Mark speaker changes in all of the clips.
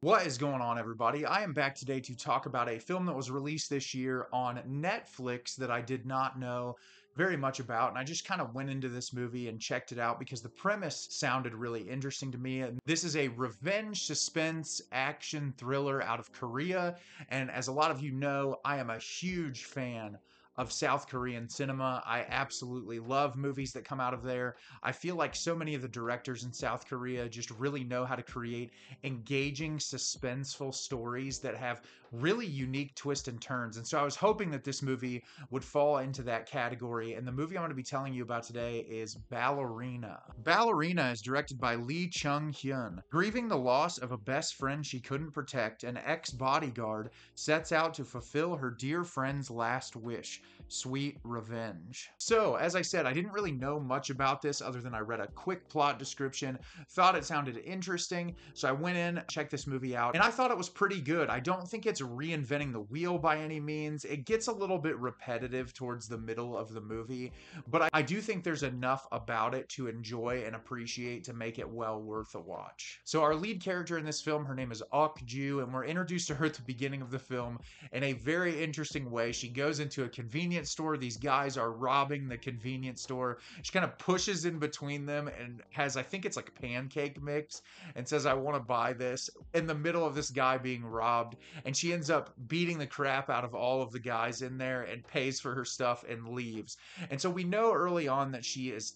Speaker 1: What is going on, everybody? I am back today to talk about a film that was released this year on Netflix that I did not know very much about. And I just kind of went into this movie and checked it out because the premise sounded really interesting to me. And this is a revenge suspense action thriller out of Korea. And as a lot of you know, I am a huge fan of South Korean cinema. I absolutely love movies that come out of there. I feel like so many of the directors in South Korea just really know how to create engaging, suspenseful stories that have really unique twists and turns. And so I was hoping that this movie would fall into that category. And the movie I'm going to be telling you about today is Ballerina. Ballerina is directed by Lee Chung-hyun. Grieving the loss of a best friend she couldn't protect, an ex-bodyguard sets out to fulfill her dear friend's last wish: sweet revenge. So, as I said, I didn't really know much about this other than I read a quick plot description, thought it sounded interesting, so I went in, checked this movie out, and I thought it was pretty good. I don't think it's reinventing the wheel by any means. It gets a little bit repetitive towards the middle of the movie, but I do think there's enough about it to enjoy and appreciate to make it well worth a watch. So our lead character in this film, her name is Ok-ju, and we're introduced to her at the beginning of the film in a very interesting way. She goes into a convenience store. These guys are robbing the convenience store. She kind of pushes in between them and has, I think it's like a pancake mix, and says, I want to buy this in the middle of this guy being robbed. And she ends up beating the crap out of all of the guys in there and pays for her stuff and leaves. And so we know early on that she is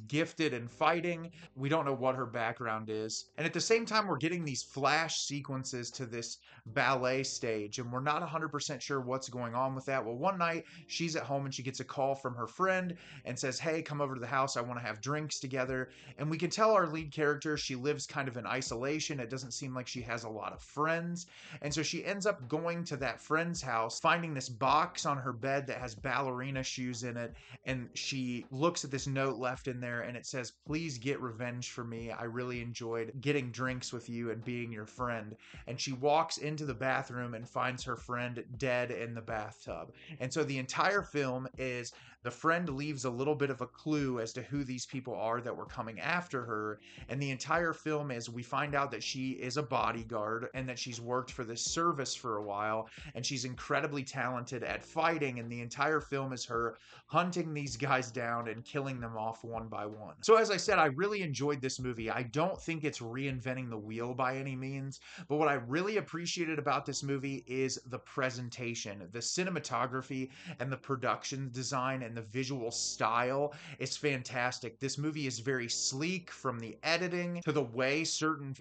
Speaker 1: gifted in fighting. We don't know what her background is. And at the same time, we're getting these flash sequences to this ballet stage, and we're not 100% sure what's going on with that. Well, one night she's at home and she gets a call from her friend and says, hey, come over to the house. I want to have drinks together. And we can tell our lead character, she lives kind of in isolation. It doesn't seem like she has a lot of friends. And so she ends up going to that friend's house, finding this box on her bed that has ballerina shoes in it. And she looks at this note left in there and it says, please get revenge for me. I really enjoyed getting drinks with you and being your friend. And she walks into the bathroom and finds her friend dead in the bathtub. And so the entire film is the friend leaves a little bit of a clue as to who these people are that were coming after her. And the entire film is we find out that she is a bodyguard and that she's worked for this service for a while. And she's incredibly talented at fighting. And the entire film is her hunting these guys down and killing them off one by one. So as I said, I really enjoyed this movie. I don't think it's reinventing the wheel by any means, but what I really appreciated about this movie is the presentation, the cinematography, and the production design and the visual style is fantastic. This movie is very sleek, from the editing to the way certain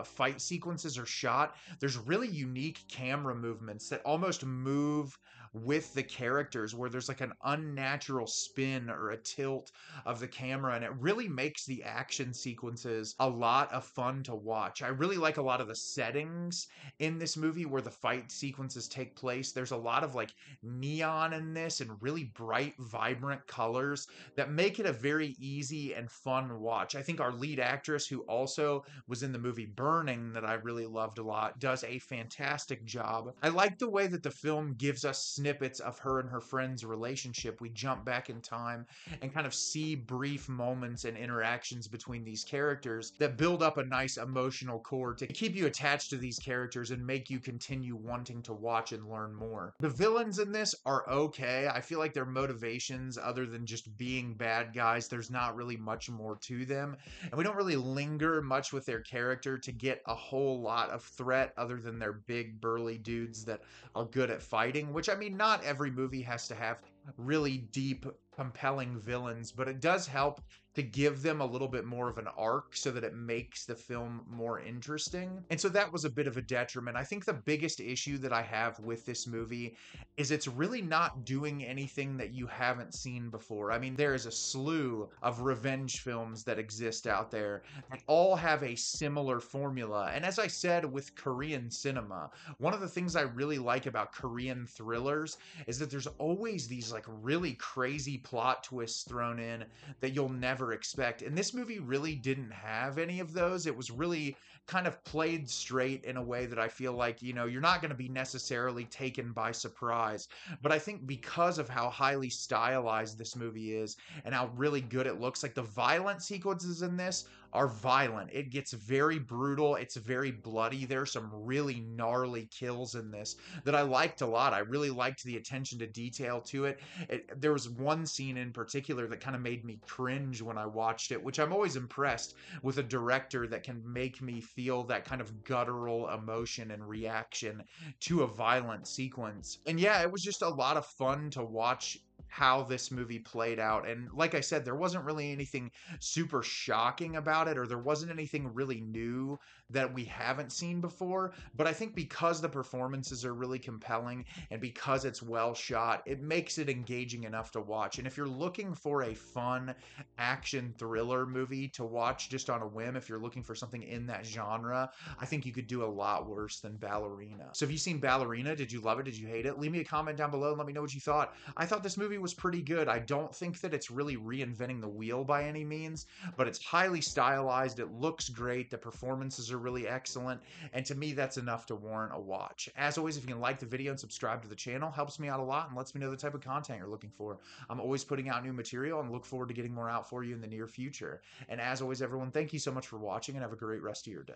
Speaker 1: fight sequences are shot. There's really unique camera movements that almost move with the characters, where there's like an unnatural spin or a tilt of the camera, and it really makes the action sequences a lot of fun to watch. I really like a lot of the settings in this movie where the fight sequences take place. There's a lot of like neon in this and really bright, vibrant colors that make it a very easy and fun watch. I think our lead actress, who also was in the movie Burning, that I really loved a lot, does a fantastic job. I like the way that the film gives us snippets of her and her friend's relationship. We jump back in time and kind of see brief moments and interactions between these characters that build up a nice emotional core to keep you attached to these characters and make you continue wanting to watch and learn more. The villains in this are okay. I feel like their motivations, other than just being bad guys, there's not really much more to them. And we don't really linger much with their character to get a whole lot of threat other than they're big, burly dudes that are good at fighting, which, I mean, not every movie has to have really deep, compelling villains, but it does help to give them a little bit more of an arc so that it makes the film more interesting. And so that was a bit of a detriment. I think the biggest issue that I have with this movie is it's really not doing anything that you haven't seen before. I mean, there is a slew of revenge films that exist out there that all have a similar formula. And as I said with Korean cinema, one of the things I really like about Korean thrillers is that there's always these like really crazy plot twists thrown in that you'll never ever expect. And this movie really didn't have any of those. It was really kind of played straight in a way that I feel like, you're not going to be necessarily taken by surprise. But I think because of how highly stylized this movie is and how really good it looks, like the violent sequences in this are violent. It gets very brutal. It's very bloody. There's some really gnarly kills in this that I liked a lot. I really liked the attention to detail to it. There was one scene in particular that kind of made me cringe when I watched it, which I'm always impressed with a director that can make me feel that kind of guttural emotion and reaction to a violent sequence. And yeah, it was just a lot of fun to watch how this movie played out. And like I said, there wasn't really anything super shocking about it, or there wasn't anything really new that we haven't seen before. But I think because the performances are really compelling and because it's well shot, it makes it engaging enough to watch. And if you're looking for a fun action thriller movie to watch just on a whim, if you're looking for something in that genre, I think you could do a lot worse than Ballerina. So have you seen Ballerina? Did you love it? Did you hate it? Leave me a comment down below and let me know what you thought. I thought this movie was pretty good. I don't think that it's really reinventing the wheel by any means, but it's highly stylized. It looks great. The performances are really excellent. And to me, that's enough to warrant a watch. As always, if you can like the video and subscribe to the channel, helps me out a lot and lets me know the type of content you're looking for. I'm always putting out new material and look forward to getting more out for you in the near future. And as always, everyone, thank you so much for watching and have a great rest of your day.